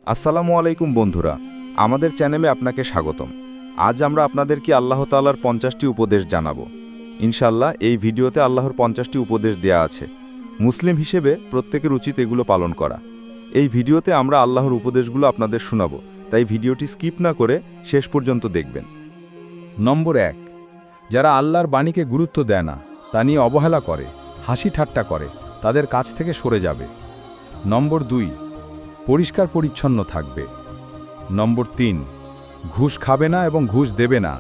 আসসালামু আলাইকুম বন্ধুরা, আমাদের চ্যানেলে আপনাকে স্বাগতম। আজ আমরা আপনাদেরকে আল্লাহ তাআলার 50টি উপদেশ জানাবো। ইনশাআল্লাহ এই ভিডিওতে আল্লাহর 50টি উপদেশ দেয়া আছে। মুসলিম হিসেবে প্রত্যেকের উচিত এগুলো পালন করা। এই ভিডিওতে আমরা আল্লাহর উপদেশগুলো আপনাদের শোনাবো, তাই ভিডিওটি স্কিপ না করে শেষ পর্যন্ত দেখবেন। নম্বর 1, যারা আল্লাহর বাণীকে গুরুত্ব দেয় না, তা নিয়ে অবহেলা করে, হাসি ঠাট্টা করে, তাদের কাছ থেকে সরে যাবে। নম্বর 2, পরিষ্কার পরিচ্ছন্ন থাকবে। নম্বর 3, ঘুষ খাবে না এবং ঘুষ দেবে না।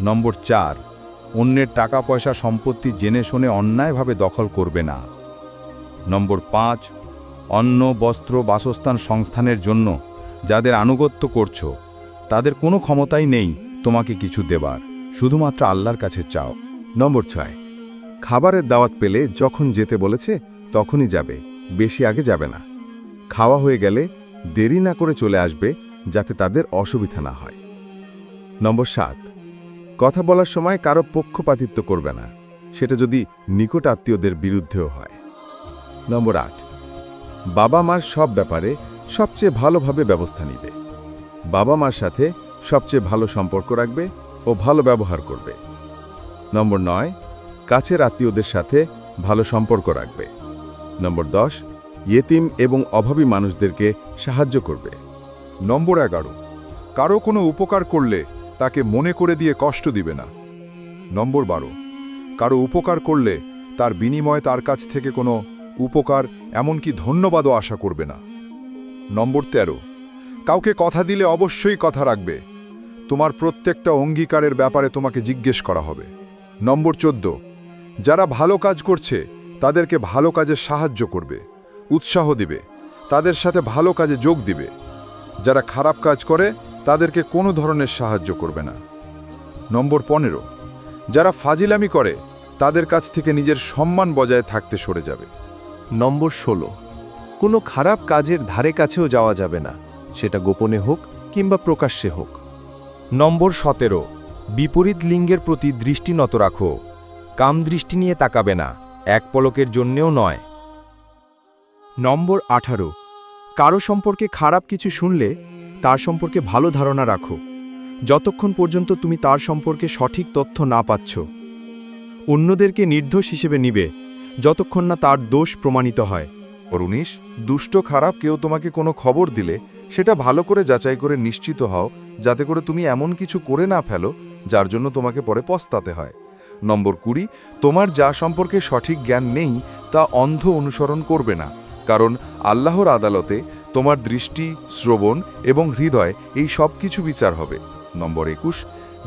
নম্বর 4, অন্যের টাকা পয়সা সম্পত্তি জেনে শুনে অন্যায়ভাবে দখল করবে না। নম্বর 5, অন্ন বস্ত্র বাসস্থান সংস্থানের জন্য যাদের আনুগত্য করছো, তাদের কোনো ক্ষমতাই নেই তোমাকে কিছু দেবার, শুধুমাত্র আল্লাহর কাছে চাও। নম্বর 6, খাবারের দাওয়াত পেলে যখন যেতে বলেছে তখনই যাবে, বেশি আগে যাবে না। খাওয়া হয়ে গেলে দেরি না করে চলে আসবে, যাতে তাদের অসুবিধা না হয়। নম্বর 7, কথা বলার সময় কারো পক্ষপাতিত্ব করবে না, সেটা যদি নিকট আত্মীয়দের বিরুদ্ধেও হয়। নম্বর 8, বাবা মার সব ব্যাপারে সবচেয়ে ভালোভাবে ব্যবস্থা নিবে। বাবা মার সাথে সবচেয়ে ভালো সম্পর্ক রাখবে ও ভালো ব্যবহার করবে। নম্বর 9, কাছের আত্মীয়দের সাথে ভালো সম্পর্ক রাখবে। নম্বর 10, ইয়েতিম এবং অভাবী মানুষদেরকে সাহায্য করবে। নম্বর 11, কারো কোনো উপকার করলে তাকে মনে করে দিয়ে কষ্ট দিবে না। নম্বর 12, কারো উপকার করলে তার বিনিময়ে তার কাছ থেকে কোনো উপকার এমনকি ধন্যবাদও আশা করবে না। নম্বর 13, কাউকে কথা দিলে অবশ্যই কথা রাখবে। তোমার প্রত্যেকটা অঙ্গীকারের ব্যাপারে তোমাকে জিজ্ঞেস করা হবে। নম্বর 14, যারা ভালো কাজ করছে তাদেরকে ভালো কাজে সাহায্য করবে, উৎসাহ দিবে, তাদের সাথে ভালো কাজে যোগ দিবে। যারা খারাপ কাজ করে তাদেরকে কোনো ধরনের সাহায্য করবে না। নম্বর 15, যারা ফাজিলামি করে তাদের কাছ থেকে নিজের সম্মান বজায় থাকতে সরে যাবে। নম্বর 16, কোনো খারাপ কাজের ধারে কাছেও যাওয়া যাবে না, সেটা গোপনে হোক কিংবা প্রকাশ্যে হোক। নম্বর 17, বিপরীত লিঙ্গের প্রতি দৃষ্টি নত রাখো। কাম দৃষ্টি নিয়ে তাকাবে না, এক পলকের জন্যেও নয়। নম্বর 18, কারো সম্পর্কে খারাপ কিছু শুনলে তার সম্পর্কে ভালো ধারণা রাখো, যতক্ষণ পর্যন্ত তুমি তার সম্পর্কে সঠিক তথ্য না পাচ্ছ। অন্যদেরকে নির্দোষ হিসেবে নিবে, যতক্ষণ না তার দোষ প্রমাণিত হয়। 19, দুষ্ট খারাপ কেউ তোমাকে কোনো খবর দিলে সেটা ভালো করে যাচাই করে নিশ্চিত হও, যাতে করে তুমি এমন কিছু করে না ফেলো যার জন্য তোমাকে পরে পস্তাতে হয়। নম্বর 20, তোমার যা সম্পর্কে সঠিক জ্ঞান নেই তা অন্ধ অনুসরণ করবে না, কারণ আল্লাহর আদালতে তোমার দৃষ্টি, শ্রবণ এবং হৃদয় এই সব কিছু বিচার হবে। নম্বর 21,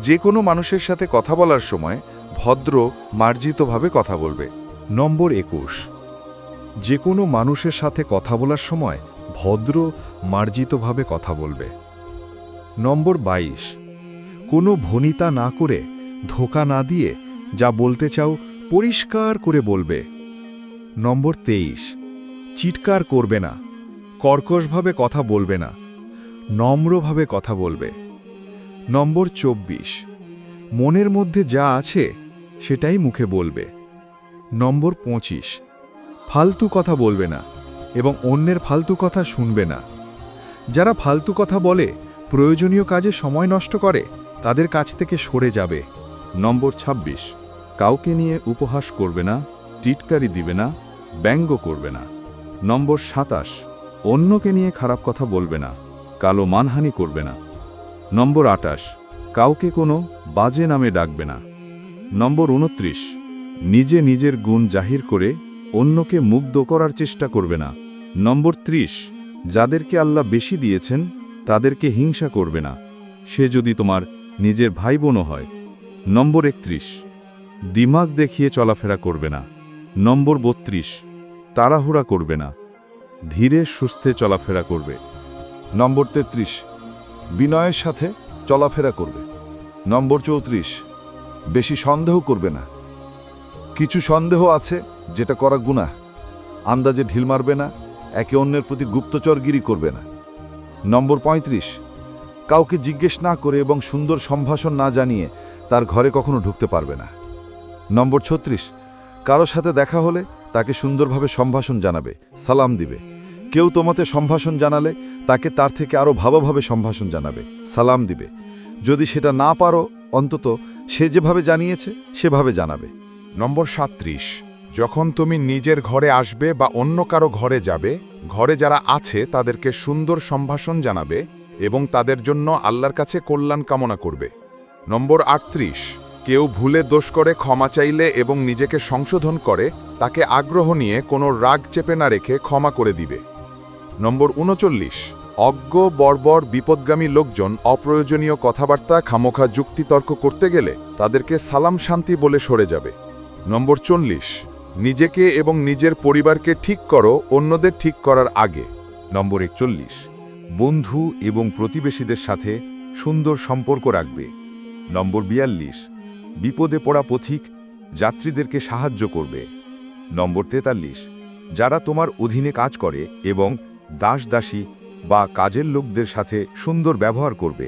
যে কোনো মানুষের সাথে কথা বলার সময় ভদ্র মার্জিতভাবে কথা বলবে। নম্বর 21, যে কোনো মানুষের সাথে কথা বলার সময় ভদ্র মার্জিতভাবে কথা বলবে। নম্বর 22, কোনো ভনিতা না করে, ধোঁকা না দিয়ে যা বলতে চাও পরিষ্কার করে বলবে। নম্বর 23, চিৎকার করবে না, কর্কশভাবে কথা বলবে না, নম্রভাবে কথা বলবে। নম্বর 24, মনের মধ্যে যা আছে সেটাই মুখে বলবে। নম্বর 25, ফালতু কথা বলবে না এবং অন্যের ফালতু কথা শুনবে না। যারা ফালতু কথা বলে, প্রয়োজনীয় কাজে সময় নষ্ট করে, তাদের কাছ থেকে সরে যাবে। নম্বর 26, কাউকে নিয়ে উপহাস করবে না, টিটকারি দিবে না, ব্যঙ্গ করবে না। নম্বর 27, অন্যকে নিয়ে খারাপ কথা বলবে না, কালো মানহানি করবে না। নম্বর 28, কাউকে কোনো বাজে নামে ডাকবে না। নম্বর 29, নিজে নিজের গুণ জাহির করে অন্যকে মুগ্ধ করার চেষ্টা করবে না। নম্বর 30, যাদেরকে আল্লাহ বেশি দিয়েছেন তাদেরকে হিংসা করবে না, সে যদি তোমার নিজের ভাই বোনও হয়। নম্বর 31, দিমাগ দেখিয়ে চলাফেরা করবে না। নম্বর 32, তাড়াহুড়া করবে না, ধীরে সুস্থে চলাফেরা করবে। নম্বর 33, বিনয়ের সাথে চলাফেরা করবে। নম্বর 34, বেশি সন্দেহ করবে না। কিছু সন্দেহ আছে যেটা করা গুনাহ, আন্দাজে ঢিল মারবে না, একে অন্যের প্রতি গুপ্তচরগিরি করবে না। নম্বর 35, কাউকে জিজ্ঞেস না করে এবং সুন্দর সম্ভাষণ না জানিয়ে তার ঘরে কখনো ঢুকতে পারবে না। নম্বর 36, কারো সাথে দেখা হলে তাকে সুন্দরভাবে সম্ভাষণ জানাবে, সালাম দিবে, কেউ তোমাতে সম্ভাষণ জানালে তাকে তার থেকে আরও ভালোভাবে সম্ভাষণ জানাবে, সালাম দিবে। যদি সেটা না পারো, অন্তত সে যেভাবে জানিয়েছে সেভাবে জানাবে। নম্বর 37, যখন তুমি নিজের ঘরে আসবে বা অন্য কারো ঘরে যাবে, ঘরে যারা আছে তাদেরকে সুন্দর সম্ভাষণ জানাবে এবং তাদের জন্য আল্লাহর কাছে কল্যাণ কামনা করবে। নম্বর 38, কেউ ভুলে দোষ করে ক্ষমা চাইলে এবং নিজেকে সংশোধন করে তাকে আগ্রহ নিয়ে কোনো রাগ চেপে না রেখে ক্ষমা করে দিবে। নম্বর 39, অজ্ঞ বর্বর বিপদগামী লোকজন অপ্রয়োজনীয় কথাবার্তা খামোখা যুক্তিতর্ক করতে গেলে তাদেরকে সালাম শান্তি বলে সরে যাবে। নম্বর 40, নিজেকে এবং নিজের পরিবারকে ঠিক করো অন্যদের ঠিক করার আগে। নম্বর 41, বন্ধু এবং প্রতিবেশীদের সাথে সুন্দর সম্পর্ক রাখবে। নম্বর 42, বিপদে পড়া পথিক যাত্রীদেরকে সাহায্য করবে। নম্বর 43, যারা তোমার অধীনে কাজ করে এবং দাসদাসী বা কাজের লোকদের সাথে সুন্দর ব্যবহার করবে।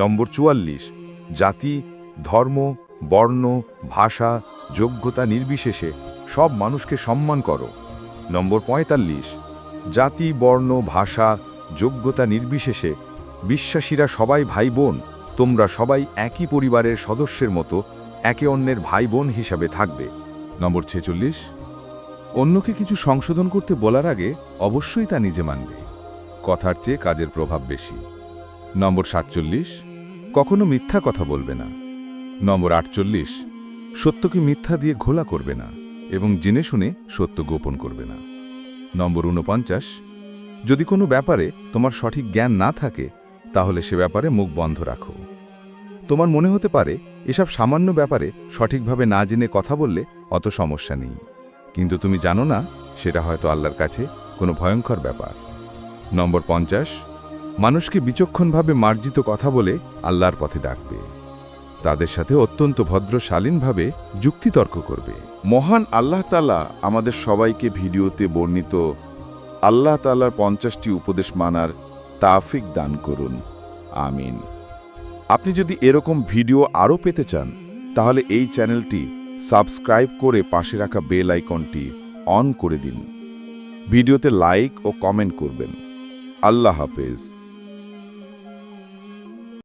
নম্বর 44, জাতি, ধর্ম, বর্ণ, ভাষা, যোগ্যতা নির্বিশেষে সব মানুষকে সম্মান করো। নম্বর 45, জাতি, বর্ণ, ভাষা, যোগ্যতা নির্বিশেষে বিশ্বাসীরা সবাই ভাই বোন, তোমরা সবাই একই পরিবারের সদস্যের মতো একে অন্যের ভাই বোন হিসাবে থাকবে। নম্বর 46, অন্যকে কিছু সংশোধন করতে বলার আগে অবশ্যই তা নিজে মানবে। কথার চেয়ে কাজের প্রভাব বেশি। নম্বর 47, কখনো মিথ্যা কথা বলবে না। নম্বর 48, সত্যকে মিথ্যা দিয়ে ঘোলা করবে না এবং জেনে শুনে সত্য গোপন করবে না। নম্বর 49, যদি কোনো ব্যাপারে তোমার সঠিক জ্ঞান না থাকে তাহলে সে ব্যাপারে মুখ বন্ধ রাখো। তোমার মনে হতে পারে এসব সামান্য ব্যাপারে সঠিকভাবে না জেনে কথা বললে অত সমস্যা নেই, কিন্তু তুমি জানো না সেটা হয়তো আল্লাহর কাছে কোনো ভয়ঙ্কর ব্যাপার। নম্বর 50, মানুষকে বিচক্ষণভাবে মার্জিত কথা বলে আল্লাহর পথে ডাকবে। তাদের সাথে অত্যন্ত ভদ্র শালীনভাবে যুক্তিতর্ক করবে। মহান আল্লাহ তাআলা আমাদের সবাইকে ভিডিওতে বর্ণিত আল্লাহ তাআলার 50টি উপদেশ মানার তাওফিক দান করুন, আমিন। আপনি যদি এরকম ভিডিও আরও পেতে চান তাহলে এই চ্যানেলটি সাবস্ক্রাইব করে পাশে রাখা বেল আইকনটি অন করে দিন। ভিডিওতে লাইক ও কমেন্ট করবেন। আল্লাহ হাফেজ।